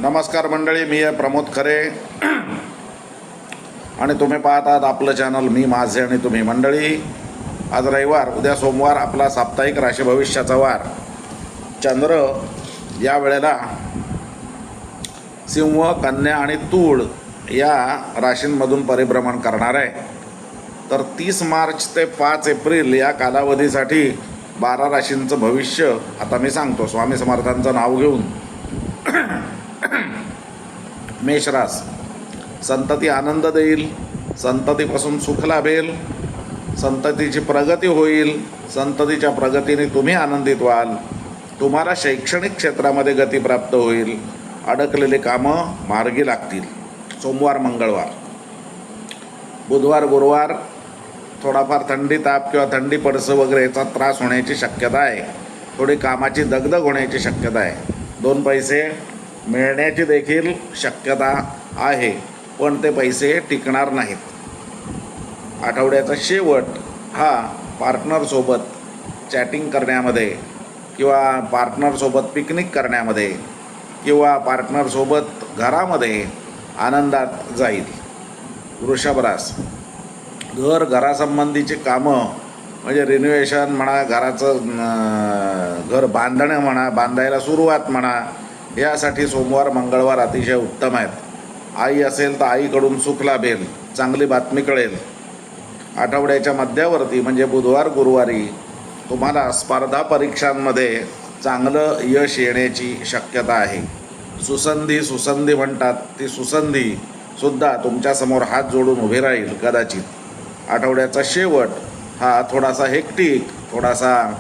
नमस्कार मंडळी, मी आहे प्रमोद खरे आणि तुम्ही पाहत आहात आपलं चॅनल मी माझे आणि तुम्ही. मंडळी, आज रविवार, उद्या सोमवार, आपला साप्ताहिक राशी भविष्याचा वार. चंद्र या वेळेला सिंह, कन्या आणि तूळ या राशींमधून परिभ्रमण करणार आहे. तर 30 मार्च ते 5 एप्रिल या कालावधीसाठी 12 राशींचं भविष्य आता मी सांगतो स्वामी समर्थांचं नाव घेऊन. मेषरास, संतती आनंद देईल, संततीपासून सुख लाभेल, संततीची प्रगती होईल, संततीच्या प्रगतीने तुम्ही आनंदित व्हाल, तुम्हाला शैक्षणिक क्षेत्रामध्ये गती प्राप्त होईल, अडकलेली कामं मार्गी लागतील. सोमवार, मंगळवार. बुधवार, गुरुवार थोडाफार थंडी, ताप किंवा थंडी पडसं वगैरे याचा त्रास होण्याची शक्यता आहे. थोडी कामाची दगदग होण्याची शक्यता आहे. 2 पैसे मिळण्याची देखील शक्यता आहे, पण ते पैसे टिकणार नाहीत. आठवड्याचा शेवट हा पार्टनरसोबत चॅटिंग करण्यामध्ये किंवा पार्टनरसोबत पिकनिक करण्यामध्ये किंवा पार्टनरसोबत घरामध्ये आनंदात जाईल. वृषभ रास, घरासंबंधीची कामं म्हणजे रिनोव्हेशन म्हणा, घर बांधणं म्हणा, बांधायला सुरुवात म्हणा, यासाठी सोमवार मंगळवार अतिशय उत्तम आहेत. आई असेल तर आईकडून सुख लाभेल, चांगली बातमी कळेल. आठवड्याच्या मध्यावरती म्हणजे बुधवार गुरुवारी तुम्हाला स्पर्धा परीक्षांमध्ये चांगलं यश येण्याची शक्यता आहे. सुसंधी म्हणतात, ती सुसंधीसुद्धा तुमच्यासमोर हात जोडून उभी राहील कदाचित. आठवड्याचा शेवट हा थोडासा हेक्टिक, थोडासा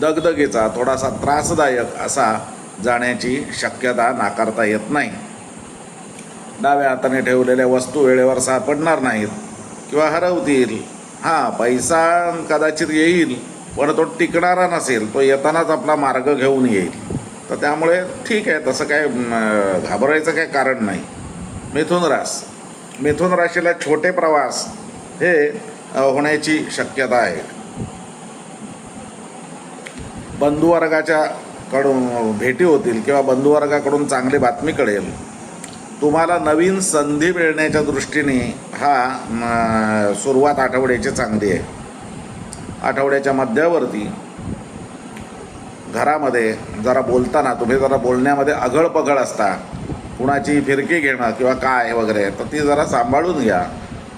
दगदगीचा, थोडासा त्रासदायक असा जाण्याची शक्यता नाकारता येत नाही. डाव्या हाताने ठेवलेल्या वस्तू वेळेवर सापडणार नाहीत किंवा हरवतील. पैसा कदाचित येईल, पण तो टिकणारा नसेल, तो येतानाच आपला मार्ग घेऊन येईल. तर त्यामुळे ठीक आहे, तसं काय घाबरायचं काय कारण नाही. मिथुन राशीला छोटे प्रवास हे होण्याची शक्यता आहे. बंधुवर्गाच्या कडून भेटी होतील किंवा बंधुवर्गाकडून चांगली बातमी कळेल. तुम्हाला नवीन संधी मिळण्याच्या दृष्टीने सुरुवात आठवड्याची चांगली आहे. आठवड्याच्या मध्यावरती घरामध्ये जरा बोलताना तुम्ही जरा बोलण्यामध्ये अघळपघळ असता, कुणाची फिरकी घेणं किंवा काय वगैरे, तर ती जरा सांभाळून घ्या,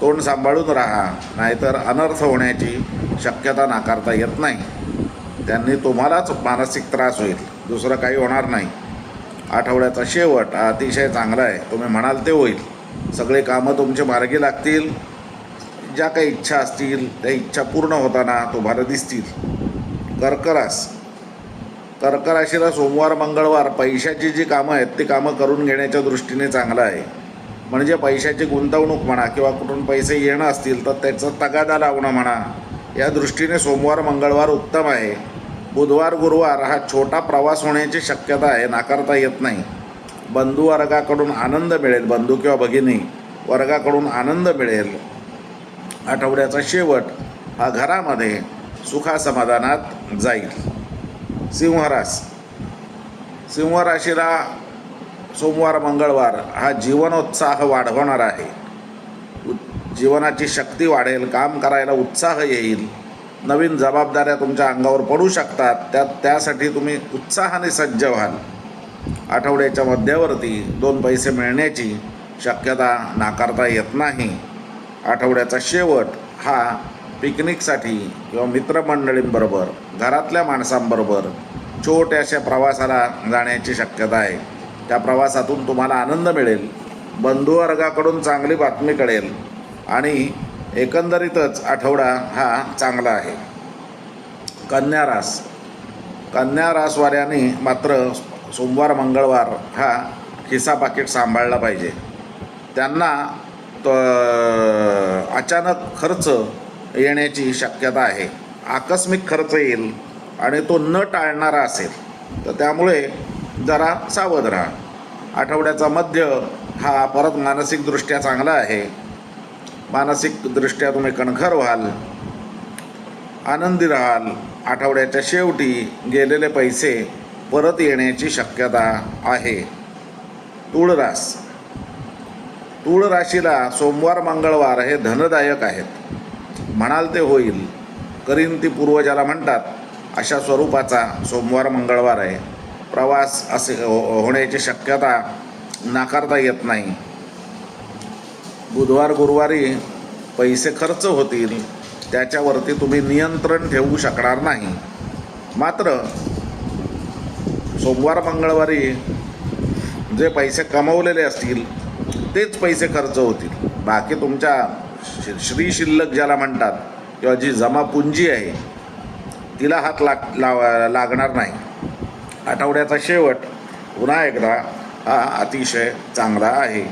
तोंड सांभाळून राहा, नाहीतर अनर्थ होण्याची शक्यता नाकारता येत नाही. त्यांनी तुम्हालाच मानसिक त्रास होईल, दुसरं काही होणार नाही. आठवड्याचा शेवट अतिशय चांगला आहे, तुम्ही म्हणाल ते होईल. सगळे कामं तुमचे मार्गी लागतील. ज्या काही इच्छा असतील त्या इच्छा पूर्ण होताना तुम्हाला दिसतील. कर्क राशीला सोमवार मंगळवार पैशाची जी कामं आहेत ती कामं करून घेण्याच्या दृष्टीने चांगलं आहे. म्हणजे पैशाची गुंतवणूक म्हणा किंवा कुठून पैसे येणं असतील तर त्याचा तगादा लावणं म्हणा, या दृष्टीने सोमवार मंगळवार उत्तम आहे. बुधवार गुरुवार हा छोटा प्रवास होण्याची शक्यता आहे, नाकारता येत नाही. बंधू वर्गाकडून आनंद मिळेल, बंधू किंवा भगिनी वर्गाकडून आनंद मिळेल. आठवड्याचा शेवट हा घरामध्ये सुखासमाधानात जाईल. सिंह राशीला सोमवार मंगळवार हा जीवनोत्साह वाढवणार आहे. जीवनाची शक्ती वाढेल, काम करायला उत्साह येईल, नवीन जबाबदाऱ्या तुमच्या अंगावर पडू शकतात, त्यासाठी तुम्ही उत्साहाने सज्ज व्हाल. आठवड्याच्या मध्यावरती 2 पैसे मिळण्याची शक्यता नाकारता येत नाही. आठवड्याचा शेवट हा पिकनिकसाठी किंवा मित्रमंडळींबरोबर, घरातल्या माणसांबरोबर छोट्याशा प्रवासाला जाण्याची शक्यता आहे. त्या प्रवासातून तुम्हाला आनंद मिळेल, बंधुवर्गाकडून चांगली बातमी कळेल आणि एकंदरीतच आठवडा हा चांगला आहे. कन्या रासवाऱ्यांनी मात्र सोमवार मंगळवार हा खिसा पाकिट सांभाळला पाहिजे. त्यांना अचानक खर्च येण्याची शक्यता आहे. आकस्मिक खर्च येईल आणि तो न टाळणारा असेल, तर त्यामुळे जरा सावध राहा. आठवड्याचा मध्य हा परत मानसिकदृष्ट्या चांगला आहे. मानसिकदृष्ट्या तुम्ही कणखर व्हाल, आनंदी राहाल. आठवड्याच्या शेवटी गेलेले पैसे परत येण्याची शक्यता आहे. तूळ रास. तूळ राशीला सोमवार मंगळवार हे धनदायक आहेत. म्हणाल ते होईल, करीन ती पूर्वजाला म्हणतात, अशा स्वरूपाचा सोमवार मंगळवार आहे. प्रवास असे होण्याची शक्यता नाकारता येत नाही. बुधवार गुरुवारी पैसे खर्च होतील, त्याच्यावरती तुम्ही नियंत्रण ठेवू शकणार नाही. मात्र सोमवार मंगळवारी जे पैसे कमवलेले असतील तेच पैसे खर्च होतील. बाकी तुमच्या श्री शिल्लक ज्याला म्हणतात किंवा जी जमापुंजी आहे तिला हात लागणार नाही. आठवड्याचा शेवट पुन्हा एकदा हा अतिशय चांगला आहे.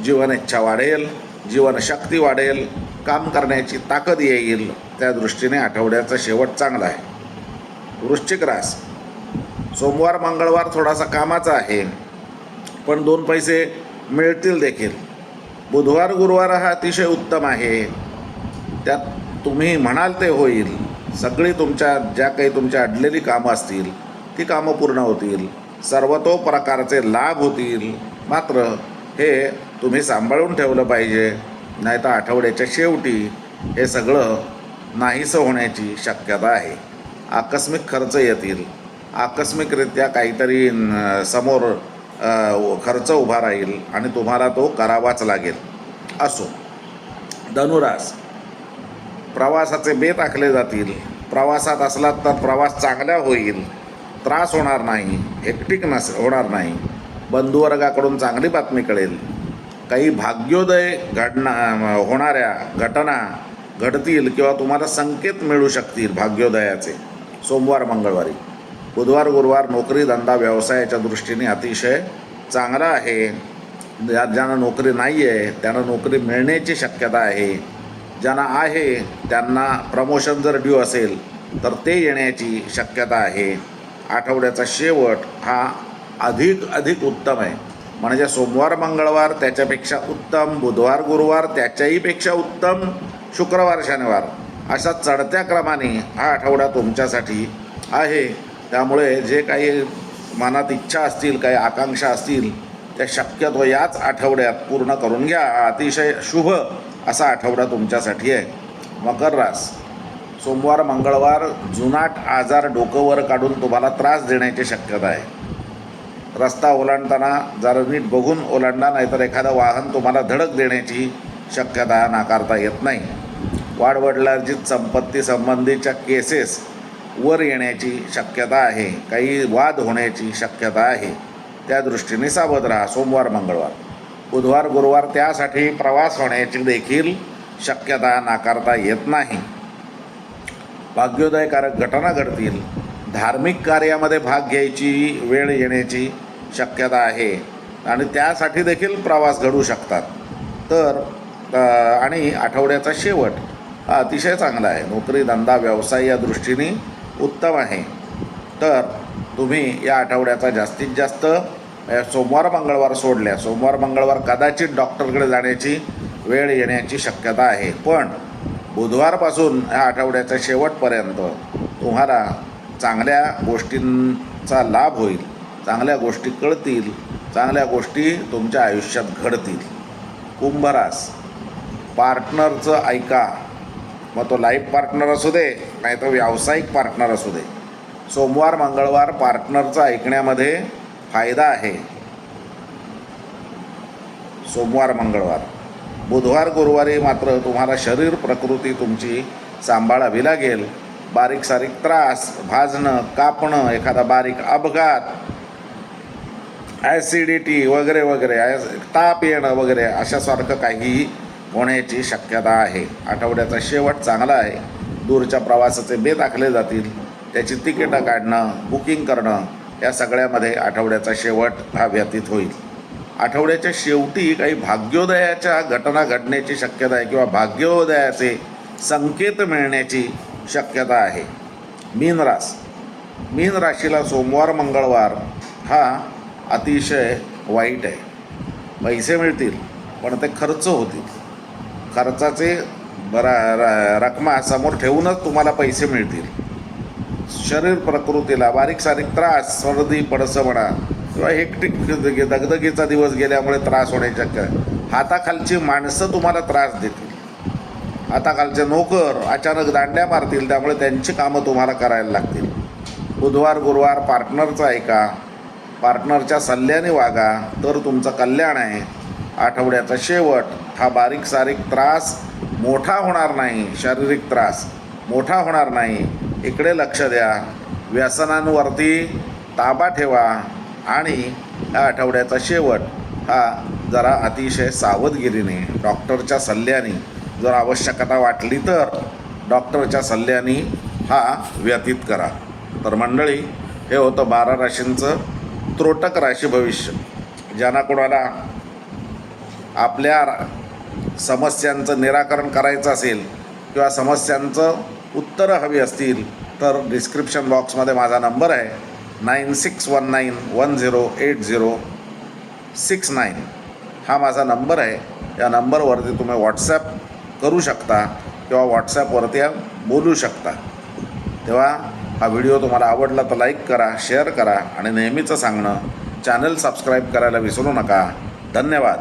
जीवनेच्छा वाढेल, जीवनशक्ती वाढेल, काम करण्याची ताकद येईल. त्या दृष्टीने आठवड्याचा शेवट चांगला आहे. वृश्चिक रास. सोमवार मंगळवार थोडासा कामाचा आहे, पण 2 पैसे मिळतील देखील. बुधवार गुरुवार हा अतिशय उत्तम आहे. त्यात तुम्ही म्हणाल ते होईल. सगळी ज्या काही तुमच्या अडलेली कामं असतील ती कामं पूर्ण होतील. सर्वतो प्रकारचे लाभ होतील. मात्र हे तुम्ही सांभाळून ठेवलं पाहिजे, नाही तर आठवड्याच्या शेवटी हे सगळं नाहीसं होण्याची शक्यता आहे. आकस्मिक खर्च येतील. आकस्मिकरित्या काहीतरी समोर खर्च उभा राहील आणि तुम्हाला तो करावाच लागेल. असो. धनुरास. प्रवासाचे बेत आखले जातील. प्रवासात असलात तर प्रवास चांगला होईल, त्रास होणार नाही, हेक्टिक होणार नाही. बंधुवर्गाकडून चांगली बातमी कळेल. काही भाग्योदय होणाऱ्या घटना घडतील किंवा तुम्हाला संकेत मिळू शकतील भाग्योदयाचे सोमवार मंगळवारी. बुधवार गुरुवार नोकरी धंदा व्यवसायाच्या दृष्टीने अतिशय चांगला आहे. ज्यांना नोकरी नाही आहे त्यांना नोकरी मिळण्याची शक्यता आहे. ज्यांना आहे त्यांना प्रमोशन जर ड्यू असेल तर ते येण्याची शक्यता आहे. आठवड्याचा शेवट हा अधिक उत्तम आहे. म्हणजे सोमवार मंगळवार त्याच्यापेक्षा उत्तम, बुधवार गुरुवार त्याच्याहीपेक्षा उत्तम, शुक्रवार शनिवार अशा चढत्या क्रमाने हा आठवडा तुमच्यासाठी आहे. त्यामुळे जे काही मनात इच्छा असतील, काही आकांक्षा असतील त्या शक्यतो याच आठवड्यात पूर्ण करून घ्या. अतिशय शुभ असा आठवडा तुमच्यासाठी आहे. मकर रास. सोमवार मंगळवार जुनाट आजार डोकं वर काढून तुम्हाला त्रास देण्याची शक्यता आहे. रस्ता ओलांडताना जरा नीट बघून ओलांडा, नाहीतर एखादं वाहन तुम्हाला धडक देण्याची शक्यता नाकारता येत नाही. वाडवडिलांर्जित संपत्ती संबंधीच्या केसेस वर येण्याची शक्यता आहे. काही वाद होण्याची शक्यता आहे. त्या दृष्टीने सावध राहा सोमवार मंगळवार. बुधवार गुरुवार त्यासाठी प्रवास होण्याची देखील शक्यता नाकारता येत नाही. भाग्योदयकारक घटना घडतील. धार्मिक कार्यामध्ये भाग घ्यायची वेळ येण्याची शक्यता आहे आणि त्यासाठी देखील प्रवास घडू शकतात. आणि आठवड्याचा शेवट हा अतिशय चांगला आहे. नोकरी धंदा व्यवसाय या दृष्टीने उत्तम आहे. तर तुम्ही या आठवड्याचा जास्तीत जास्त सोमवार मंगळवार सोडल्या, सोमवार मंगळवार कदाचित डॉक्टरकडे जाण्याची वेळ येण्याची शक्यता आहे, पण बुधवारपासून या आठवड्याच्या शेवटपर्यंत तुम्हाला चांगल्या गोष्टींचा लाभ होईल. चांगल्या गोष्टी कळतील, चांगल्या गोष्टी तुमच्या आयुष्यात घडतील. कुंभरास. पार्टनरचं ऐका, मग तो लाईफ पार्टनर असू दे नाही तर व्यावसायिक पार्टनर असू दे. सोमवार मंगळवार पार्टनरचं ऐकण्यामध्ये फायदा आहे. सोमवार मंगळवार. बुधवार गुरुवारी मात्र तुम्हाला शरीर प्रकृती तुमची सांभाळावी लागेल. बारीक सारीक त्रास, भाजणं, कापणं, एखादा बारीक अपघात, ॲसिडिटी वगैरे वगैरे, ताप येणं वगैरे अशासारखं काहीही होण्याची शक्यता आहे. आठवड्याचा शेवट चांगला आहे. दूरच्या प्रवासाचे बेत आखले जातील. त्याची तिकीटं काढणं, बुकिंग करणं या सगळ्यामध्ये आठवड्याचा शेवट हा व्यतीत होईल. आठवड्याच्या शेवटी काही भाग्योदयाच्या घटना घडण्याची शक्यता आहे किंवा भाग्योदयाचे संकेत मिळण्याची शक्यता आहे. मीन रास. मीन राशीला सोमवार मंगळवार हा अतिशय वाईट आहे. पैसे मिळतील पण ते खर्च होतील. खर्चाचे रकमा समोर ठेवूनच तुम्हाला पैसे मिळतील. शरीर प्रकृतीला बारीक सारीक त्रास, सर्दी पडसं म्हणा, किंवा हेक्टिक दगदगीचा दिवस गेल्यामुळे त्रास होण्याची शक्यता आहे. हाताखालची माणसं तुम्हाला त्रास देतील. हाताखालचे नोकर अचानक दांड्या मारतील, त्यामुळे त्यांची कामं तुम्हाला करायला लागतील. बुधवार गुरुवार पार्टनरचं ऐका, पार्टनरच्या सल्ल्याने वागा, तर तुमचं कल्याण आहे. आठवड्याचा शेवट हा बारीक सारीक त्रास मोठा होणार नाही, शारीरिक त्रास मोठा होणार नाही. इकडे लक्ष द्या, व्यसनांवरती ताबा ठेवा आणि या आठवड्याचा शेवट हा जरा अतिशय सावधगिरीने डॉक्टरच्या सल्ल्याने, जर आवश्यकता वाटली तर डॉक्टरच्या सल्ल्याने हा व्यतीत करा. तर मंडळी, हे होतं 12 राशींचं त्रोटक राशी भविष्य. ज्यांना कोणाला आपल्या समस्यांचं निराकरण करायचं असेल किंवा समस्यांचं उत्तरं हवी असतील तर डिस्क्रिप्शन बॉक्समध्ये माझा नंबर आहे 9619108069. हा माझा नंबर आहे. या नंबरवरती तुम्ही व्हॉट्सॲप करू शकता किंवा व्हॉट्सॲपवरती बोलू शकता. तेव्हा हा व्हिडिओ तुम्हाला आवडला तर लाईक करा, शेअर करा आणि नेहमीचं सांगणं, चॅनल सबस्क्राईब करायला विसरू नका. धन्यवाद.